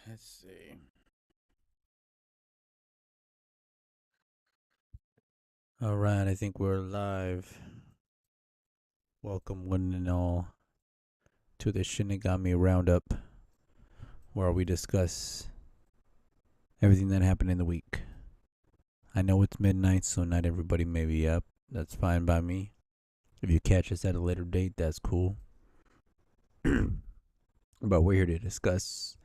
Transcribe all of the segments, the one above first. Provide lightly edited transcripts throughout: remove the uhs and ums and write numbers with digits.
Let's see. All right, I think we're live. Welcome, one and all, to the Shinigami Roundup, where we discuss everything that happened in the week. I know it's midnight, so not everybody may be up. That's fine by me. If you catch us at a later date, that's cool. But we're here to discuss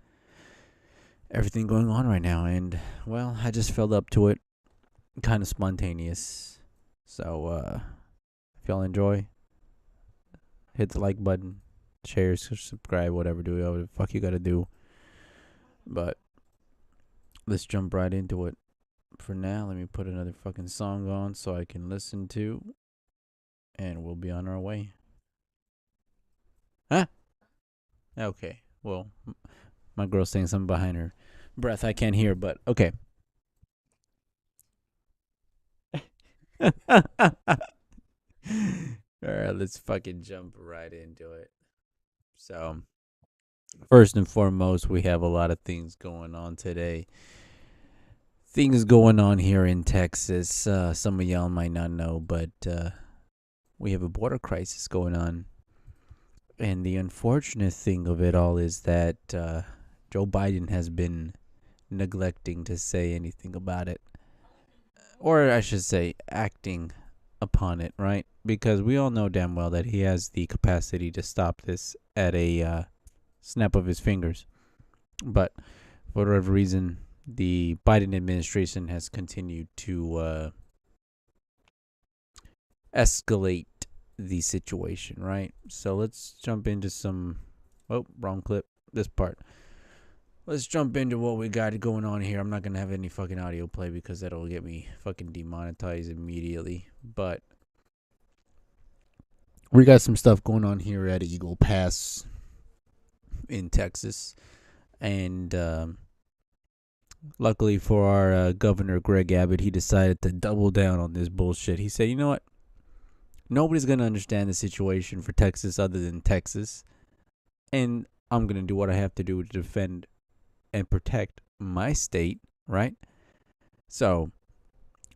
everything going on right now, and well, I just felt up to it. Kind of spontaneous. So, if y'all enjoy, hit the like button, share, subscribe, whatever the fuck you gotta do. But let's jump right into it. For now, let me put another fucking song on so I can listen to, and we'll be on our way. Huh? Okay. Well, my girl's saying something behind her breath I can't hear, but okay. All right, let's fucking jump right into it. So, first and foremost, we have a lot of things going on today. Things going on here in Texas. Some of y'all might not know, but we have a border crisis going on. And the unfortunate thing of it all is that Joe Biden has been neglecting to say anything about it. Or I should say, acting upon it, right? Because we all know damn well that he has the capacity to stop this at a snap of his fingers. But for whatever reason, the Biden administration has continued to escalate the situation, right? So let's jump into some. Oh, wrong clip. This part. Let's jump into what we got going on here. I'm not going to have any fucking audio play because that'll get me fucking demonetized immediately. But we got some stuff going on here at Eagle Pass in Texas. And luckily for our governor, Greg Abbott, he decided to double down on this bullshit. He said, you know what? Nobody's going to understand the situation for Texas other than Texas. And I'm going to do what I have to do to defend and protect my state, right? So,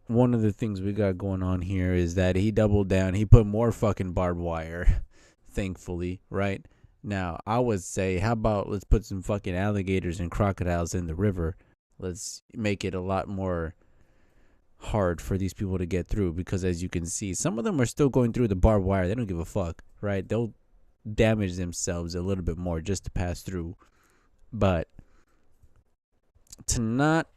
one of the things we got going on here is that he doubled down. He put more fucking barbed wire, thankfully, right? Now, I would say, how about let's put some fucking alligators and crocodiles in the river? Let's make it a lot more hard for these people to get through because, as you can see, some of them are still going through the barbed wire. They don't give a fuck, right? They'll damage themselves a little bit more just to pass through. But to not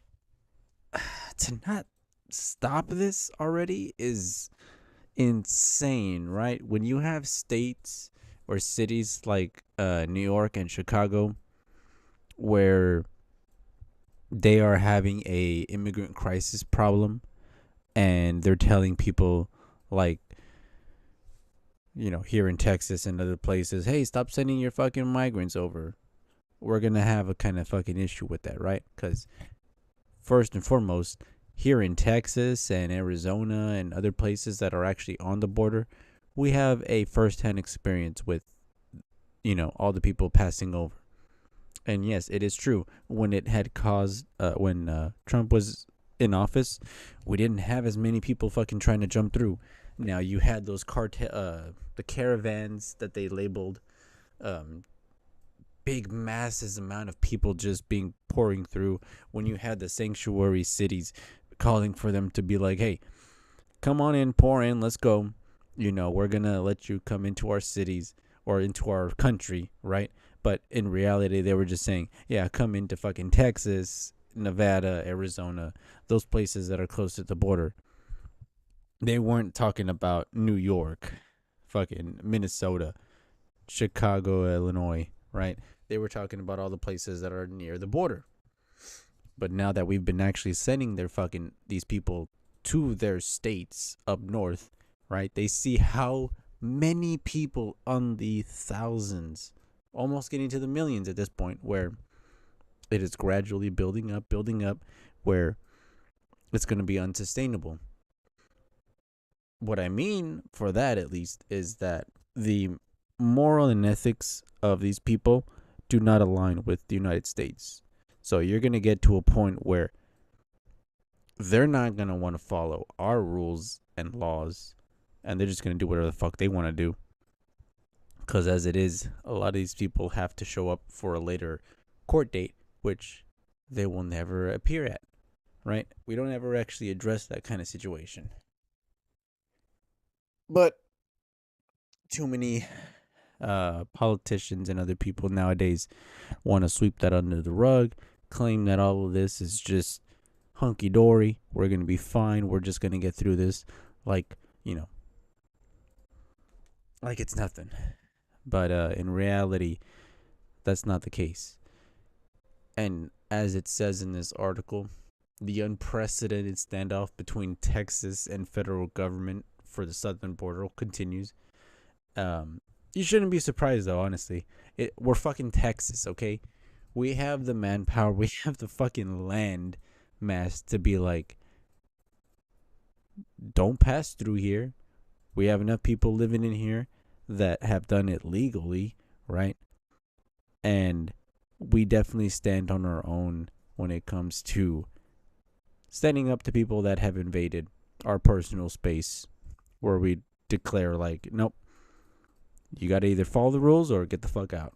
stop this already is insane, right? When you have states or cities like New York and Chicago where they are having a immigrant crisis problem and they're telling people like, you know, here in Texas and other places, hey, stop sending your fucking migrants over. We're going to have a kind of fucking issue with that, right? Because first and foremost, here in Texas and Arizona and other places that are actually on the border, we have a first-hand experience with, you know, all the people passing over. And yes, it is true. When it had caused, when Trump was in office, we didn't have as many people fucking trying to jump through. Now you had those the caravans that they labeled, big masses amount of people just being pouring through. When you had the sanctuary cities calling for them to be like, hey, come on in, pour in, let's go. You know, we're gonna let you come into our cities or into our country, right? But in reality, they were just saying, yeah, come into fucking Texas, Nevada, Arizona, those places that are close to the border. They weren't talking about New York, fucking Minnesota, Chicago, Illinois, right? They were talking about all the places that are near the border. But now that we've been actually sending these people to their states up north, right? They see how many people, on the thousands, almost getting to the millions at this point, where it is gradually building up, where it's going to be unsustainable. What I mean for that, at least, is that the moral and ethics of these people do not align with the United States. So you're going to get to a point where they're not going to want to follow our rules and laws, and they're just going to do whatever the fuck they want to do. Because as it is, a lot of these people have to show up for a later court date, which they will never appear at, right? We don't ever actually address that kind of situation. But too many politicians and other people nowadays want to sweep that under the rug, claim that all of this is just hunky dory. We're going to be fine. We're just going to get through this like, like it's nothing. But in reality, that's not the case. And as it says in this article, the unprecedented standoff between Texas and federal government for the southern border continues. You shouldn't be surprised, though, honestly. We're fucking Texas, okay? We have the manpower. We have the fucking land mass to be like, don't pass through here. We have enough people living in here that have done it legally, right? And we definitely stand on our own when it comes to standing up to people that have invaded our personal space, where we declare like, nope, you got to either follow the rules or get the fuck out.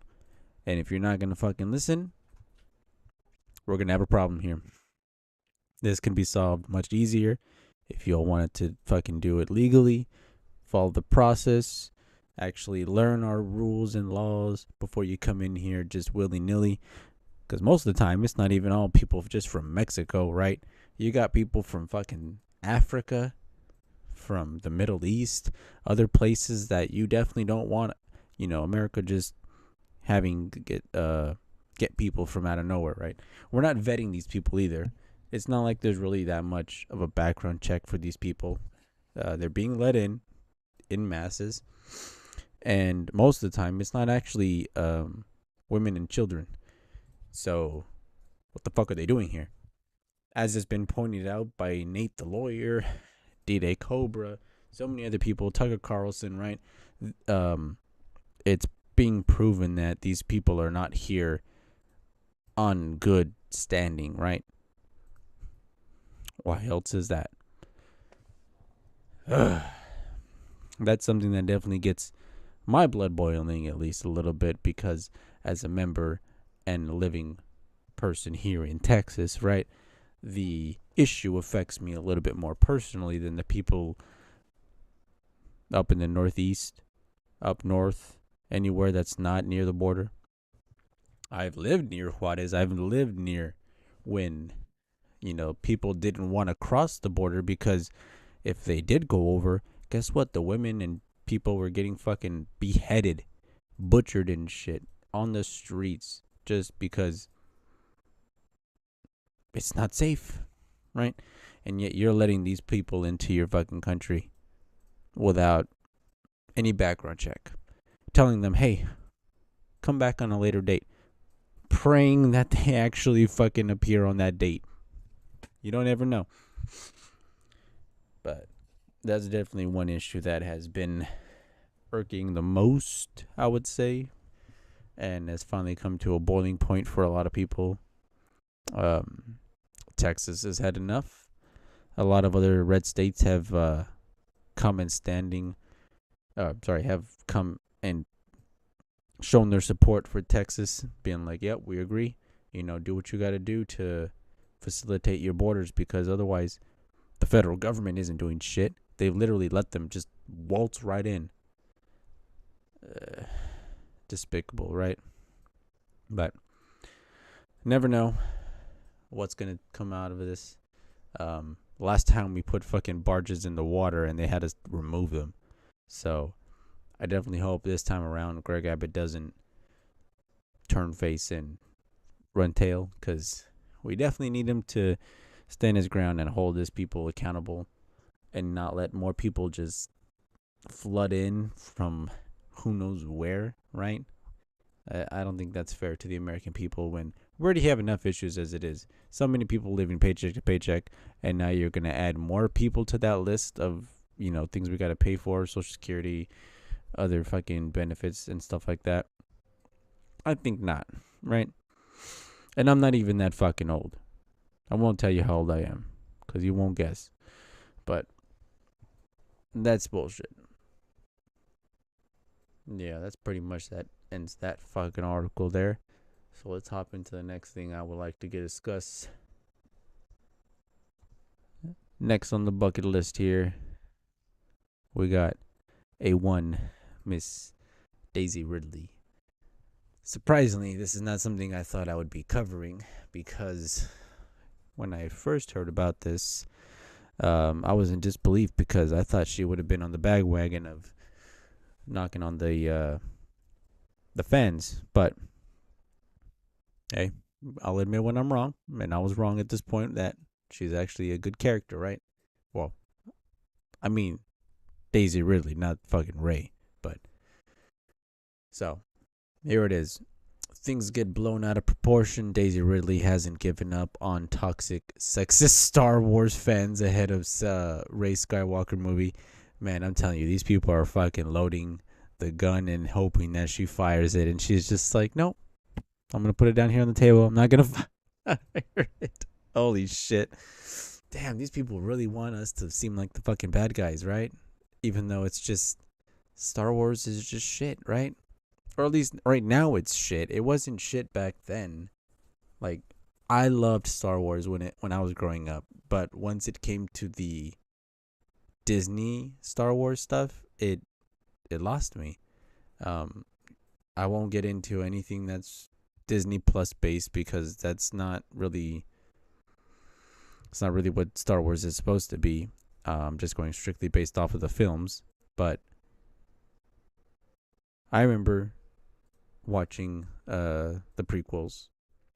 And if you're not going to fucking listen, we're going to have a problem here. This can be solved much easier if you all wanted to fucking do it legally, follow the process, actually learn our rules and laws before you come in here just willy-nilly. Because most of the time, it's not even all people just from Mexico, right? You got people from fucking Africa, from the Middle East, other places that you definitely don't want, America just having get people from out of nowhere, right? We're not vetting these people either. It's not like there's really that much of a background check for these people. They're being let in masses, and most of the time, it's not actually women and children. So, what the fuck are they doing here? As has been pointed out by Nate the lawyer, D-Day Cobra, so many other people, Tucker Carlson, right? It's being proven that these people are not here on good standing, right? Why else is that? That's something that definitely gets my blood boiling at least a little bit, because as a member and living person here in Texas, right, the issue affects me a little bit more personally than the people up in the Northeast, up north, anywhere that's not near the border. I've lived near Juarez. I've lived near when, people didn't want to cross the border, because if they did go over, guess what? The women and people were getting fucking beheaded, butchered and shit on the streets just because it's not safe, right? And yet you're letting these people into your fucking country without any background check, telling them, hey, come back on a later date, praying that they actually fucking appear on that date. You don't ever know. But that's definitely one issue that has been irking the most, I would say, and has finally come to a boiling point for a lot of people. Texas has had enough. A lot of other red states have come and shown their support for Texas, being like, yep, we agree. Do what you got to do to facilitate your borders, because otherwise the federal government isn't doing shit. They've literally let them just waltz right in. Despicable, right? But never know what's going to come out of this. Last time we put fucking barges in the water and they had us remove them. So I definitely hope this time around Greg Abbott doesn't turn face and run tail, because we definitely need him to stand his ground and hold his people accountable and not let more people just flood in from who knows where, right? I don't think that's fair to the American people when we already have enough issues as it is. So many people living paycheck to paycheck, and now you're going to add more people to that list of, things we got to pay for, Social Security, other fucking benefits and stuff like that. I think not, right? And I'm not even that fucking old. I won't tell you how old I am because you won't guess. But that's bullshit. Yeah, that's pretty much that ends that fucking article there. So let's hop into the next thing I would like to get discussed. Next on the bucket list here, we got A1, Miss Daisy Ridley. Surprisingly, this is not something I thought I would be covering because when I first heard about this, I was in disbelief because I thought she would have been on the bandwagon of knocking on the fans. But hey, I'll admit when I'm wrong, and I was wrong at this point that she's actually a good character, right? Well, I mean Daisy Ridley, not fucking Ray. But so here it is. Things get blown out of proportion. Daisy Ridley hasn't given up on toxic, sexist Star Wars fans ahead of Rey Skywalker movie. Man, I'm telling you, these people are fucking loading the gun and hoping that she fires it. And she's just like, nope, I'm going to put it down here on the table. I'm not going to fire it. Holy shit. Damn, these people really want us to seem like the fucking bad guys, right? Even though it's just, Star Wars is just shit, right? Or at least right now it's shit. It wasn't shit back then. Like, I loved Star Wars when I was growing up, but once it came to the Disney Star Wars stuff, it lost me. I won't get into anything that's Disney Plus based because it's not really what Star Wars is supposed to be. Just going strictly based off of the films, but I remember watching the prequels.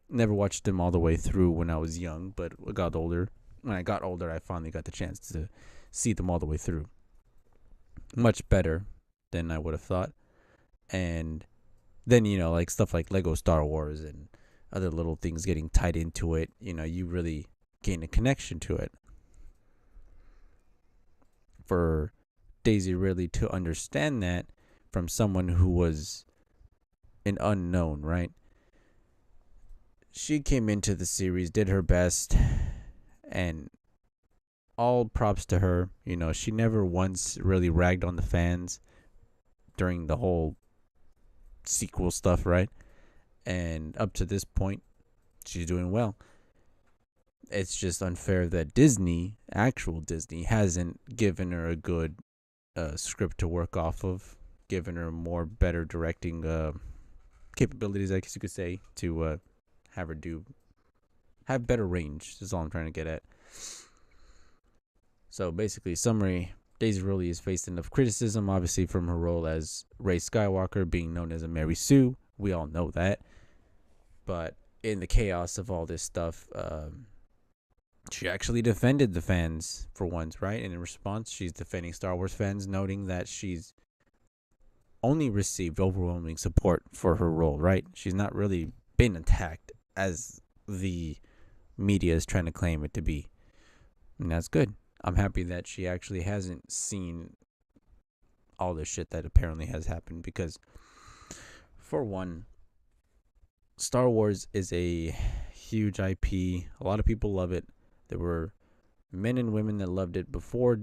Never watched them all the way through when I was young, but got older. When I got older, I finally got the chance to see them all the way through. Much better than I would have thought. And then, like stuff like Lego Star Wars and other little things getting tied into it, you really gain a connection to it. For Daisy Ridley to understand that from someone who was an unknown, right? She came into the series, did her best, and all props to her. She never once really ragged on the fans during the whole sequel stuff, right? And up to this point, she's doing well. It's just unfair that actual Disney, hasn't given her a good script to work off of, given her better directing capabilities, I guess you could say, to have her have better range, is all I'm trying to get at. So basically, summary, Daisy Ridley is faced enough criticism, obviously, from her role as Rey Skywalker, being known as a Mary Sue. We all know that. But in the chaos of all this stuff, she actually defended the fans for once, right? And in response, she's defending Star Wars fans, noting that she's only received overwhelming support for her role, right? She's not really been attacked as the media is trying to claim it to be. And that's good. I'm happy that she actually hasn't seen all the shit that apparently has happened because, for one, Star Wars is a huge IP. A lot of people love it. There were men and women that loved it before,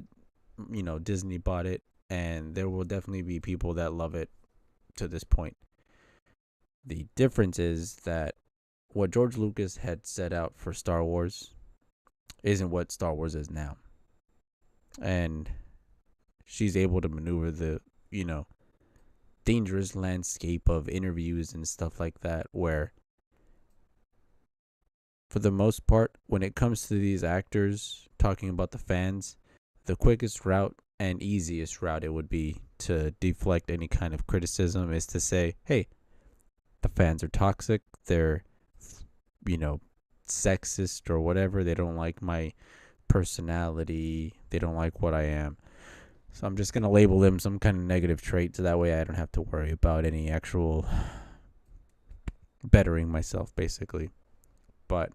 Disney bought it, and there will definitely be people that love it to this point. The difference is that what George Lucas had set out for Star Wars isn't what Star Wars is now. And she's able to maneuver the, dangerous landscape of interviews and stuff like that, where for the most part, when it comes to these actors talking about the fans, the quickest route and easiest route it would be to deflect any kind of criticism is to say, hey, the fans are toxic, they're, sexist or whatever, they don't like my personality, they don't like what I am. So I'm just going to label them some kind of negative trait so that way I don't have to worry about any actual bettering myself, basically. But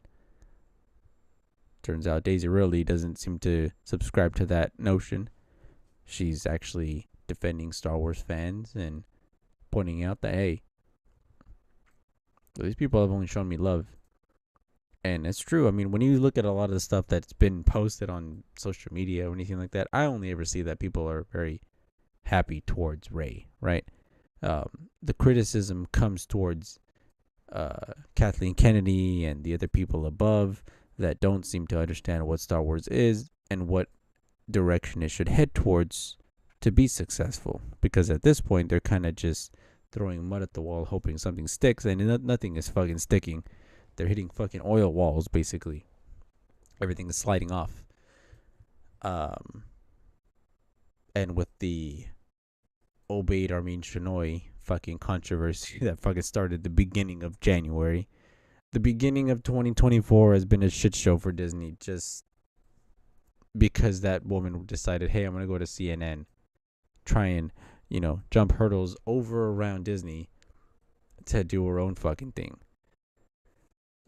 turns out Daisy Ridley doesn't seem to subscribe to that notion. She's actually defending Star Wars fans and pointing out that, hey, these people have only shown me love. And it's true. I mean, when you look at a lot of the stuff that's been posted on social media or anything like that, I only ever see that people are very happy towards Rey, right? The criticism comes towards Kathleen Kennedy and the other people above that don't seem to understand what Star Wars is and what direction it should head towards to be successful. Because at this point, they're kind of just throwing mud at the wall, hoping something sticks, and nothing is fucking sticking. They're hitting fucking oil walls, basically. Everything is sliding off. And with the Obeid Armin Shinoy fucking controversy that fucking started the beginning of January, the beginning of 2024 has been a shit show for Disney just because that woman decided, hey, I'm going to go to CNN, try and, jump hurdles over around Disney to do her own fucking thing.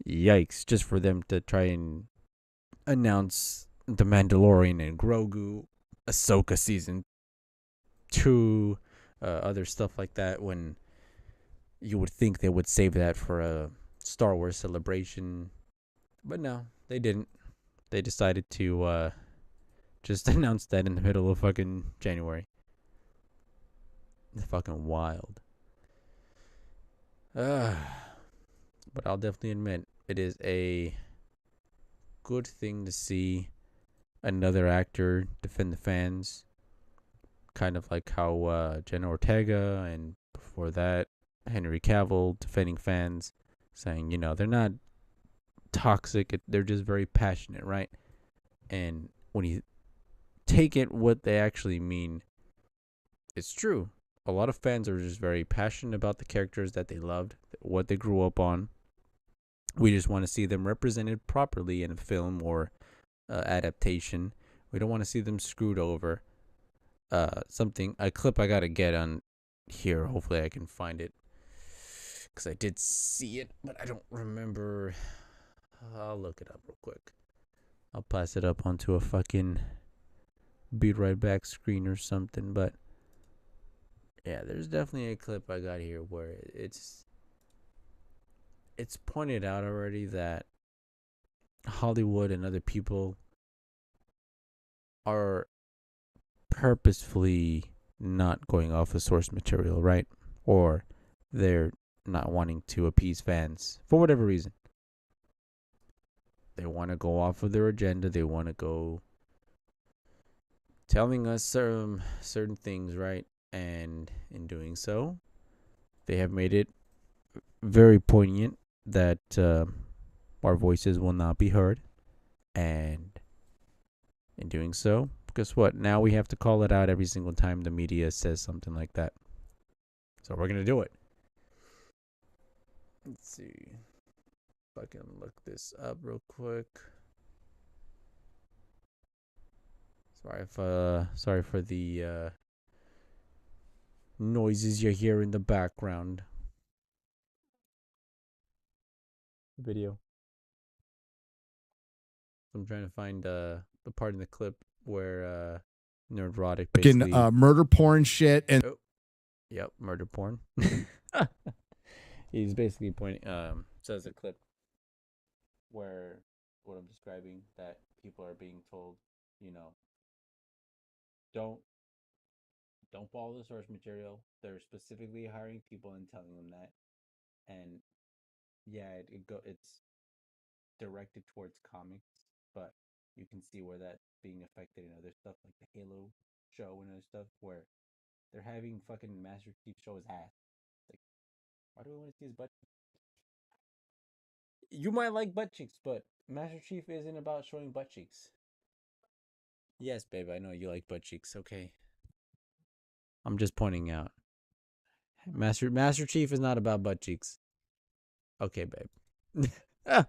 Yikes, just for them to try and announce The Mandalorian and Grogu, Ahsoka Season 2, other stuff like that, when you would think they would save that for a Star Wars celebration. But no, they didn't. They decided to just announce that in the middle of fucking January. It's fucking wild. But I'll definitely admit, it is a good thing to see another actor defend the fans. Kind of like how Jenna Ortega and before that, Henry Cavill defending fans, saying, they're not toxic, they're just very passionate, right? And when you take it what they actually mean, it's true. A lot of fans are just very passionate about the characters that they loved, what they grew up on. We just want to see them represented properly in a film or adaptation. We don't want to see them screwed over. A clip I gotta get on here. Hopefully I can find it, because I did see it, but I don't remember. I'll look it up real quick. I'll pass it up onto a fucking Be Right Back screen or something. But yeah, there's definitely a clip I got here where it's pointed out already that Hollywood and other people are purposefully not going off the source material, right? Or they're not wanting to appease fans for whatever reason. They want to go off of their agenda. They want to go telling us certain things, right? And in doing so, they have made it very poignant that our voices will not be heard. And in doing so, guess what? Now we have to call it out every single time the media says something like that. So we're going to do it. Let's see if I can look this up real quick. Sorry for the noises you hear in the background. Video. I'm trying to find the part in the clip where Nerdrotic basically murder porn shit and yep, murder porn. He's basically says a clip where what I'm describing, that people are being told, don't follow the source material. They're specifically hiring people and telling them that, and yeah, it's directed towards comics, but you can see where that's being affected in other stuff like the Halo show and other stuff where they're having fucking Master Chief show his ass. Like, why do we want to see his butt cheeks? You might like butt cheeks, but Master Chief isn't about showing butt cheeks. Yes, babe, I know you like butt cheeks, okay? I'm just pointing out. Master Chief is not about butt cheeks. Okay, babe. All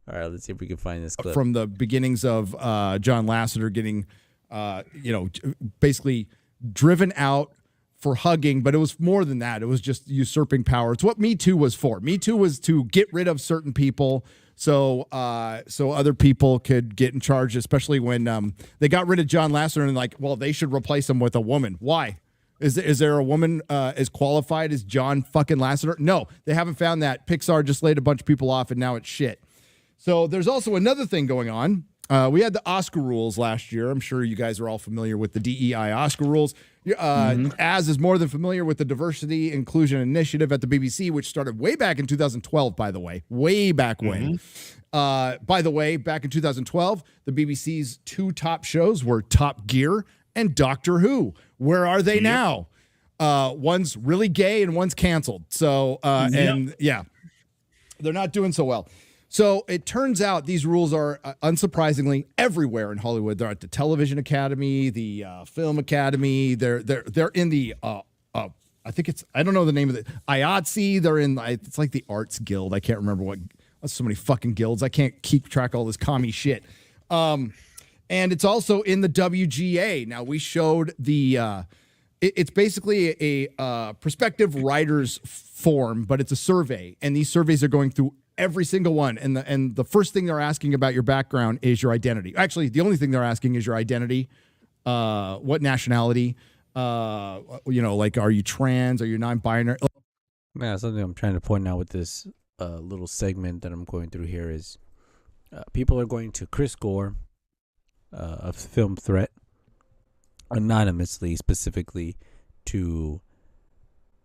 right, let's see if we can find this clip. From the beginnings of John Lasseter getting, basically driven out for hugging, but it was more than that. It was just usurping power. It's what Me Too was for. Me Too was to get rid of certain people so other people could get in charge, especially when they got rid of John Lasseter and like, well, they should replace him with a woman. Why? Is there a woman as qualified as John fucking Lasseter? No, they haven't found that. Pixar just laid a bunch of people off, and now it's shit. So there's also another thing going on. We had the Oscar rules last year. I'm sure you guys are all familiar with the DEI Oscar rules. Az is more than familiar with the Diversity Inclusion Initiative at the BBC, which started way back in 2012, by the way. Way back when. By the way, back in 2012, the BBC's 2 top shows were Top Gear and Doctor Who. Where are they now? One's really gay and one's canceled. So, and yeah, they're not doing so well. So it turns out these rules are unsurprisingly everywhere in Hollywood. They're at the Television Academy, the Film Academy. They're in the I think it's, I don't know the name of it, IATSE. They're in, it's like the Arts Guild. I can't remember what. That's so many fucking guilds. I can't keep track of all this commie shit. And it's also in the WGA. Now, we showed the, it's basically a prospective writers form, but it's a survey. And these surveys are going through every single one. And the first thing they're asking about your background is your identity. Actually, the only thing they're asking is your identity, what nationality, like, are you trans? Are you non-binary? Man, something I'm trying to point out with this little segment that I'm going through here is people are going to Chris Gore, a film threat, anonymously, specifically to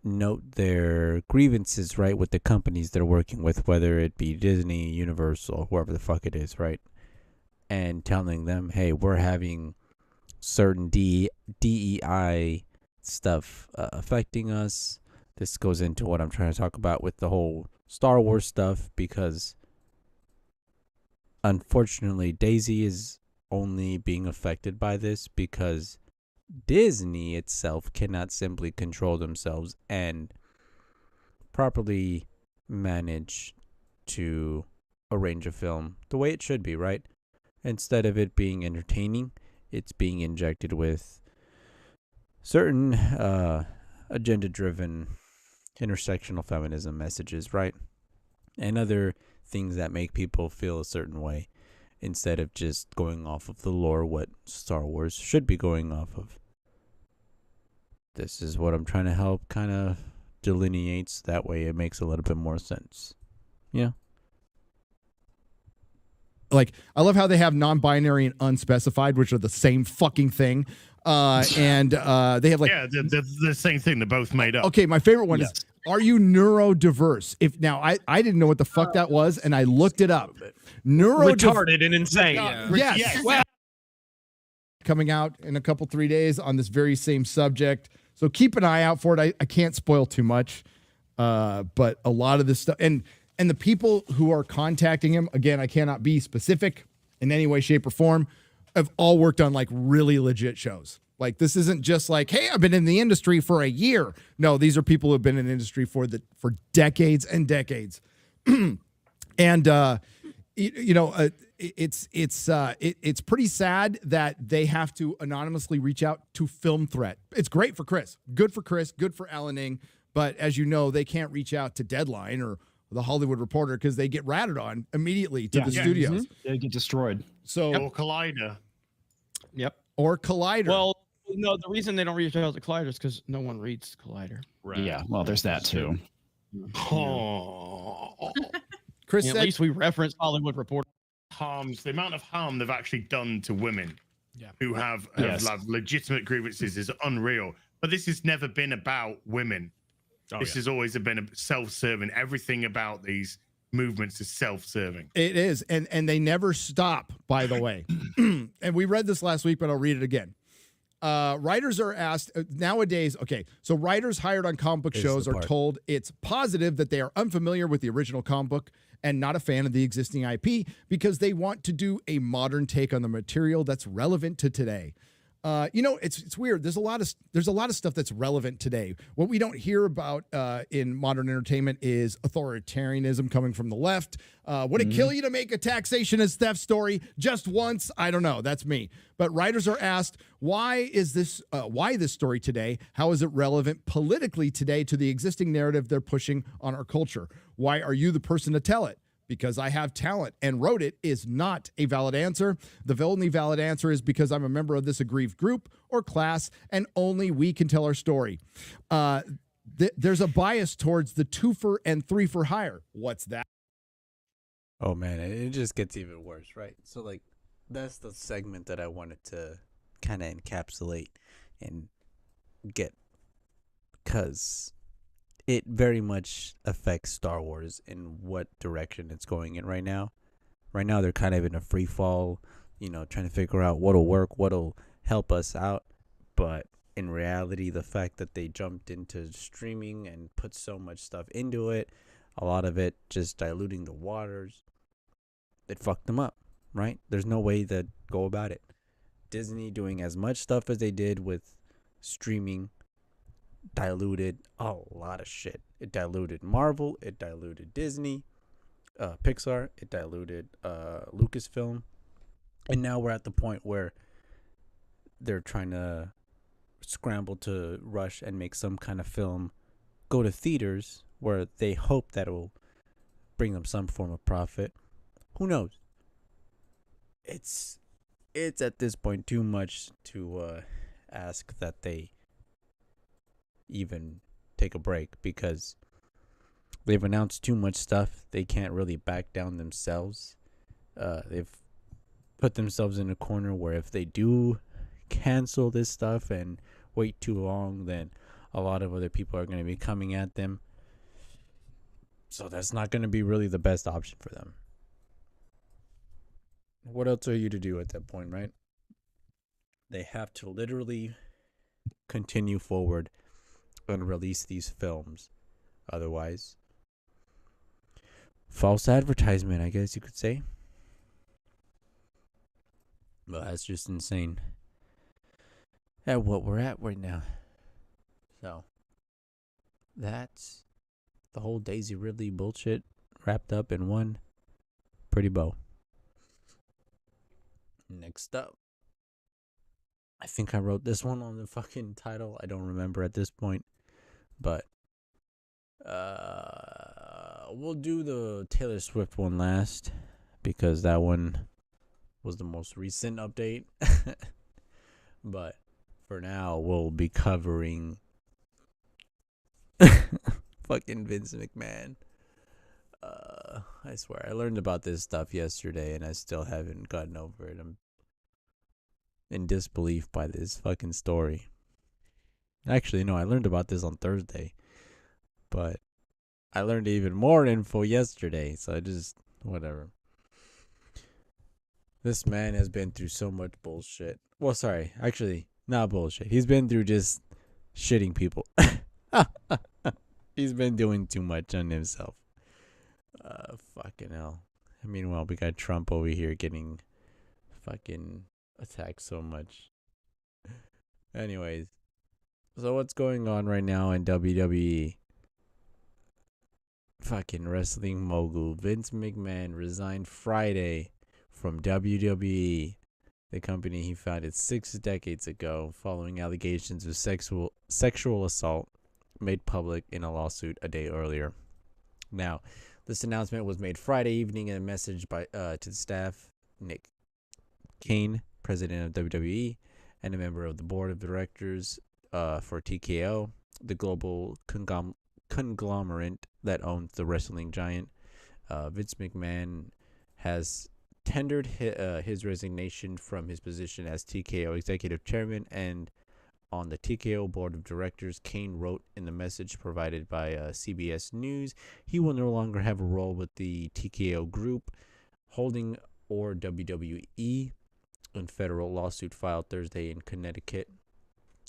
note their grievances, right, with the companies they're working with, whether it be Disney, Universal, whoever the fuck it is, right, and telling them, hey, we're having certain DEI stuff affecting us. This goes into what I'm trying to talk about with the whole Star Wars stuff, because unfortunately Daisy is only being affected by this because Disney itself cannot simply control themselves and properly manage to arrange a film the way it should be, right? Instead of it being entertaining, it's being injected with certain agenda-driven intersectional feminism messages, right? And other things that make people feel a certain way, instead of just going off of the lore, what Star Wars should be going off of. This is what I'm trying to help kind of delineates. That way it makes a little bit more sense. Yeah. Like, I love how they have non-binary and unspecified, which are the same fucking thing. And they have like... Yeah, they're the same thing. They're both made up. Okay, my favorite one is, are you neurodiverse? I didn't know what the fuck that was, and I looked it up. Retarded and insane. Yes. Well, coming out in a couple 3 days on this very same subject. So keep an eye out for it. I can't spoil too much. But a lot of this stuff, and the people who are contacting him, again, I cannot be specific in any way, shape, or form, have all worked on like really legit shows. Like, this isn't just like, hey, I've been in the industry for a year. No, these are people who have been in the industry for decades and decades. And it's pretty sad that they have to anonymously reach out to Film Threat. It's great for Chris, good for Alan Ning, but as you know, they can't reach out to Deadline or the Hollywood Reporter because they get ratted on immediately to the studios. They get destroyed. So Or Collider. Yep. Or Collider. Well, no, the reason they don't reach out to Collider is because no one reads Collider. Right. Yeah, well, there's that too. Chris At said, least we reference Hollywood Reporter. The amount of harm they've actually done to women who have Yes. legitimate grievances is unreal. But this has never been about women. This has always been self-serving. Everything about these movements is self-serving. it is, and they never stop, by the way. And we read this last week, but I'll read it again. Writers are asked nowadays. Okay, so writers hired on comic book shows are told it's positive that they are unfamiliar with the original comic book and not a fan of the existing IP because they want to do a modern take on the material that's relevant to today. It's weird. There's a lot of stuff that's relevant today. What we don't hear about in modern entertainment is authoritarianism coming from the left. Would it kill you to make a taxation as theft story just once? I don't know. That's me. But writers are asked, why this story today? How is it relevant politically today to the existing narrative they're pushing on our culture? Why are you the person to tell it? because I have talent and wrote it is not a valid answer. The only valid answer is because I'm a member of this aggrieved group or class, and only we can tell our story. There's a bias towards the 2 for and 3 for hire. What's that? Oh man, it just gets even worse, right? So like, that's the segment that I wanted to kind of encapsulate and get, because it very much affects Star Wars in what direction it's going in right now. Right now, they're kind of in a free fall, trying to figure out what'll work, what'll help us out. But in reality, the fact that they jumped into streaming and put so much stuff into it, a lot of it just diluting the waters, it fucked them up, right? There's no way to go about it. Disney doing as much stuff as they did with streaming diluted a lot of shit. It diluted Marvel, it diluted Disney, Pixar, it diluted Lucasfilm, and now we're at the point where they're trying to scramble to rush and make some kind of film go to theaters where they hope that it will bring them some form of profit. Who knows? It's at this point too much to ask that they even take a break, because they've announced too much stuff. They can't really back down themselves. They've put themselves in a corner where if they do cancel this stuff and wait too long, then a lot of other people are going to be coming at them. So that's not going to be really the best option for them. What else are you to do at that point, right? They have to literally continue forward and release these films. Otherwise, false advertisement, I guess you could say. Well, that's just insane at what we're at right now. So, that's the whole Daisy Ridley bullshit wrapped up in one pretty bow. Next up, I think I wrote this one on the fucking title. I don't remember at this point, but we'll do the Taylor Swift one last, because that one was the most recent update. But for now, we'll be covering fucking Vince McMahon. I swear, I learned about this stuff yesterday and I still haven't gotten over it. I'm in disbelief by this fucking story. Actually, no, I learned about this on Thursday, but I learned even more info yesterday, so I just, whatever. This man has been through so much bullshit. Well, sorry, actually, not bullshit. He's been through just shitting people. He's been doing too much on himself. Fucking hell. Meanwhile, we got Trump over here getting fucking attacked so much. Anyways, so what's going on right now in WWE? Fucking wrestling mogul Vince McMahon resigned Friday from WWE, the company he founded 6 decades ago, following allegations of sexual assault made public in a lawsuit a day earlier. Now, this announcement was made Friday evening in a message by to the staff. Nick Kane, president of WWE and a member of the board of directors for TKO, the global conglomerate that owns the wrestling giant. Vince McMahon has tendered his resignation from his position as TKO executive chairman and on the TKO board of directors. Kane wrote in the message provided by CBS News he will no longer have a role with the TKO Group Holding or WWE. In federal lawsuit filed Thursday in Connecticut,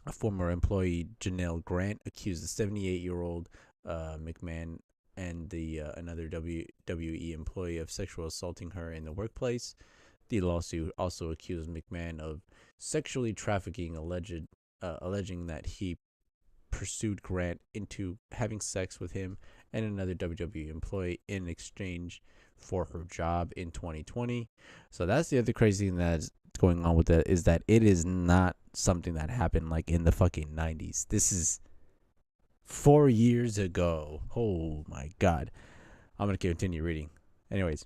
a former employee, Janelle Grant, accused the 78-year-old McMahon and the another WWE employee of sexual assaulting her in the workplace. The lawsuit also accused McMahon of sexually trafficking, alleging that he pursued Grant into having sex with him and another WWE employee in exchange for her job in 2020. So that's the other crazy thing that's going on with that, is that it is not something that happened like in the fucking 90s. This is 4 years ago. Oh my God. I'm going to continue reading. Anyways,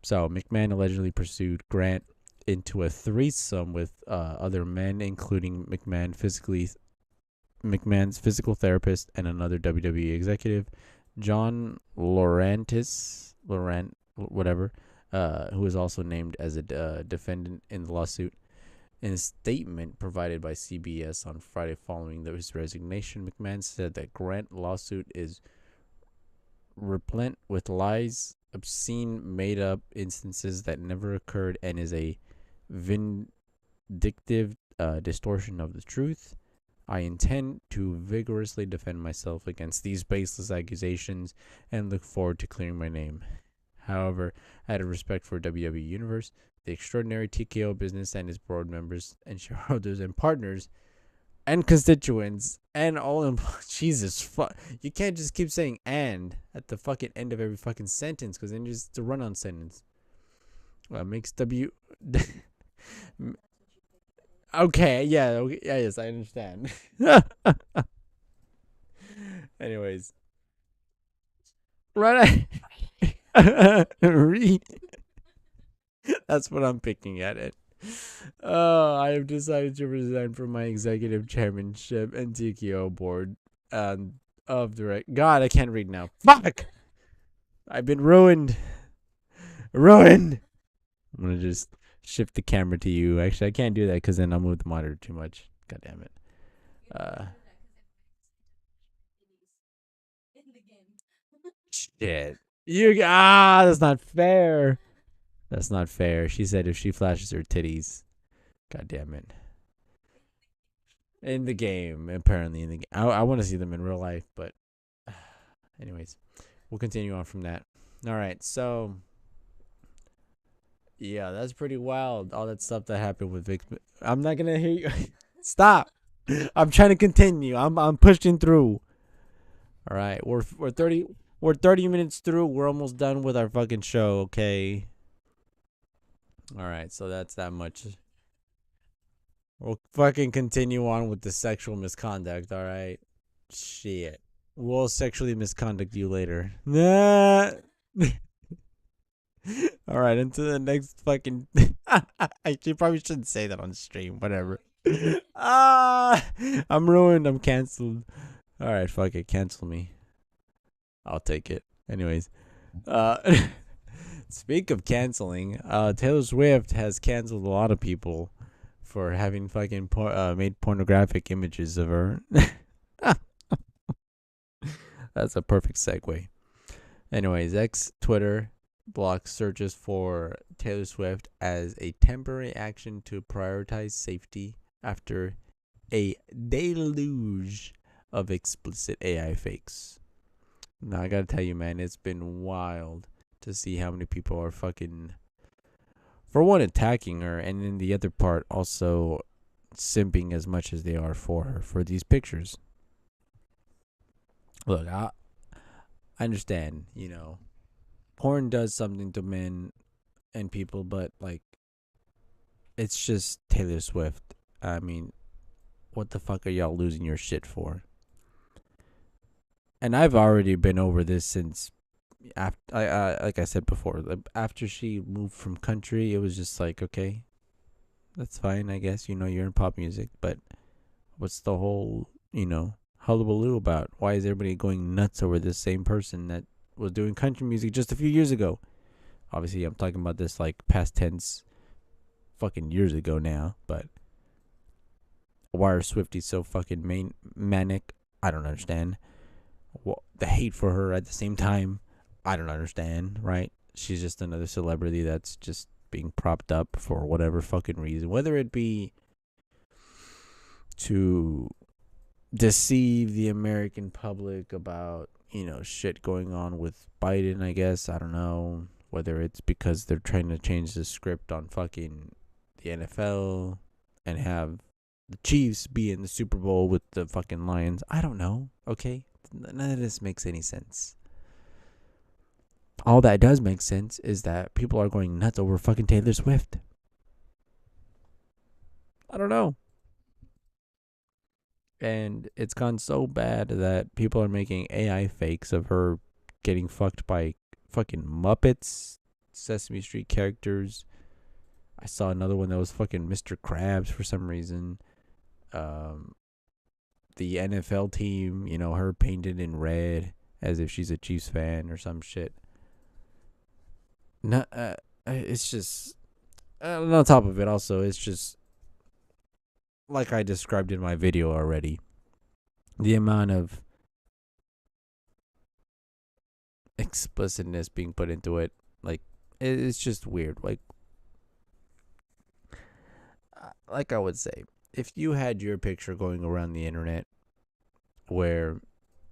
so McMahon allegedly pursued Grant into a threesome with other men, including McMahon's physical therapist and another WWE executive, John whatever, who was also named as a defendant in the lawsuit. In a statement provided by CBS on Friday following his resignation, McMahon said that Grant lawsuit is replete with lies, obscene, made-up instances that never occurred, and is a vindictive distortion of the truth. I intend to vigorously defend myself against these baseless accusations and look forward to clearing my name. However, out of respect for WWE Universe, the extraordinary TKO business and its board members and shareholders and partners and constituents and all Jesus fuck, you can't just keep saying "and" at the fucking end of every fucking sentence, because then it's a run-on sentence. Makes W. Okay, yeah, okay, yeah, yes, I understand. Anyways, right. Read. That's what I'm picking at it. I have decided to resign from my executive chairmanship and TKO board of direct. God, I can't read now. Fuck! I've been ruined. Ruined. I'm gonna just shift the camera to you. Actually, I can't do that because then I'll move the monitor too much. God damn it. Shit. That's not fair. That's not fair. She said if she flashes her titties. God damn it. In the game, apparently in the game. I want to see them in real life, but anyways, we'll continue on from that. All right, so yeah, that's pretty wild. All that stuff that happened with Vic. I'm not gonna hear you. Stop. I'm trying to continue. I'm pushing through. All right, we're 30 minutes through. We're almost done with our fucking show. Okay. All right, so that's that much. We'll fucking continue on with the sexual misconduct. All right. Shit. We'll sexually misconduct you later. Nah. All right, into the next fucking. I probably shouldn't say that on stream. Whatever. I'm ruined. I'm canceled. All right, fuck it. Cancel me. I'll take it. Anyways, speak of canceling, Taylor Swift has canceled a lot of people for having fucking made pornographic images of her. That's a perfect segue. Anyways, Twitter blocks searches for Taylor Swift as a temporary action to prioritize safety after a deluge of explicit AI fakes. Now, I gotta tell you, man, it's been wild to see how many people are fucking, for one, attacking her, and in the other part, also simping as much as they are for her for these pictures. Look, I understand, porn does something to men and people, but, like, it's just Taylor Swift. I mean, what the fuck are y'all losing your shit for? And I've already been over this since after, like I said before, after she moved from country, it was just like, okay, that's fine, I guess. You're in pop music, but what's the whole, hullabaloo about? Why is everybody going nuts over this same person that was doing country music just a few years ago? Obviously, I'm talking about this like past tense fucking years ago now, but why are Swifties so fucking manic? I don't understand. The hate for her at the same time, I don't understand, right? She's just another celebrity that's just being propped up for whatever fucking reason, whether it be to deceive the American public about, shit going on with Biden, I guess. I don't know. Whether it's because they're trying to change the script on fucking the NFL and have the Chiefs be in the Super Bowl with the fucking Lions. I don't know, okay? None of this makes any sense. All that does make sense is that people are going nuts over fucking Taylor Swift. I don't know. And it's gone so bad that people are making AI fakes of her getting fucked by fucking Muppets, Sesame Street characters. I saw another one that was fucking Mr. Krabs for some reason. The NFL team, you know, her painted in red as if she's a Chiefs fan or some shit. Not, it's just, and on top of it, also, it's just like I described in my video already. The amount of explicitness being put into it, like, it's just weird. Like I would say, if you had your picture going around the internet where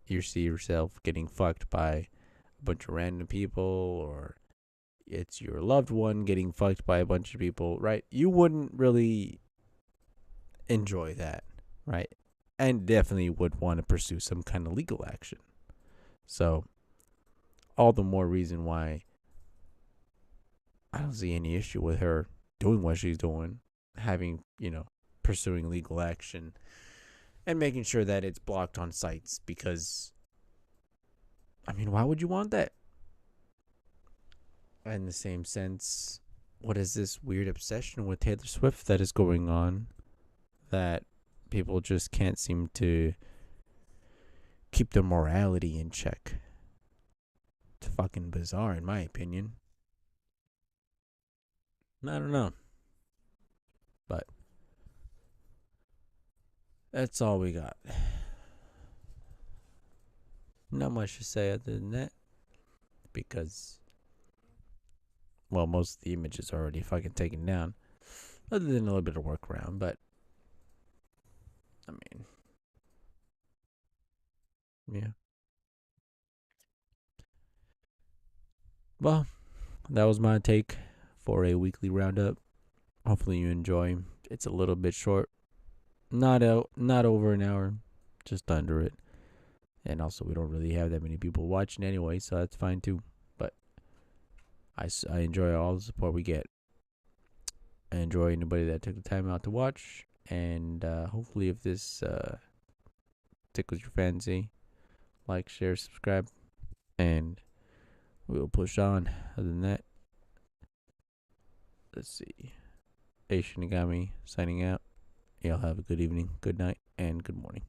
you see yourself getting fucked by a bunch of random people, or it's your loved one getting fucked by a bunch of people, right? You wouldn't really enjoy that, right? And definitely would want to pursue some kind of legal action. So, all the more reason why I don't see any issue with her doing what she's doing, having, you know, pursuing legal action and making sure that it's blocked on sites, because, I mean, why would you want that? In the same sense, what is this weird obsession with Taylor Swift that is going on that people just can't seem to keep their morality in check? It's fucking bizarre, in my opinion. I don't know. But that's all we got. Not much to say other than that, because, well, most of the images are already fucking taken down, other than a little bit of workaround. But I mean, yeah. Well, that was my take for a weekly roundup. Hopefully you enjoy. It's a little bit short, not over an hour, just under it. And also, we don't really have that many people watching anyway, so that's fine too. But I enjoy all the support we get. I enjoy anybody that took the time out to watch. And hopefully, if this tickles your fancy, like, share, subscribe, and we'll push on. Other than that, let's see. A Shinigami signing out. Y'all have a good evening, good night, and good morning.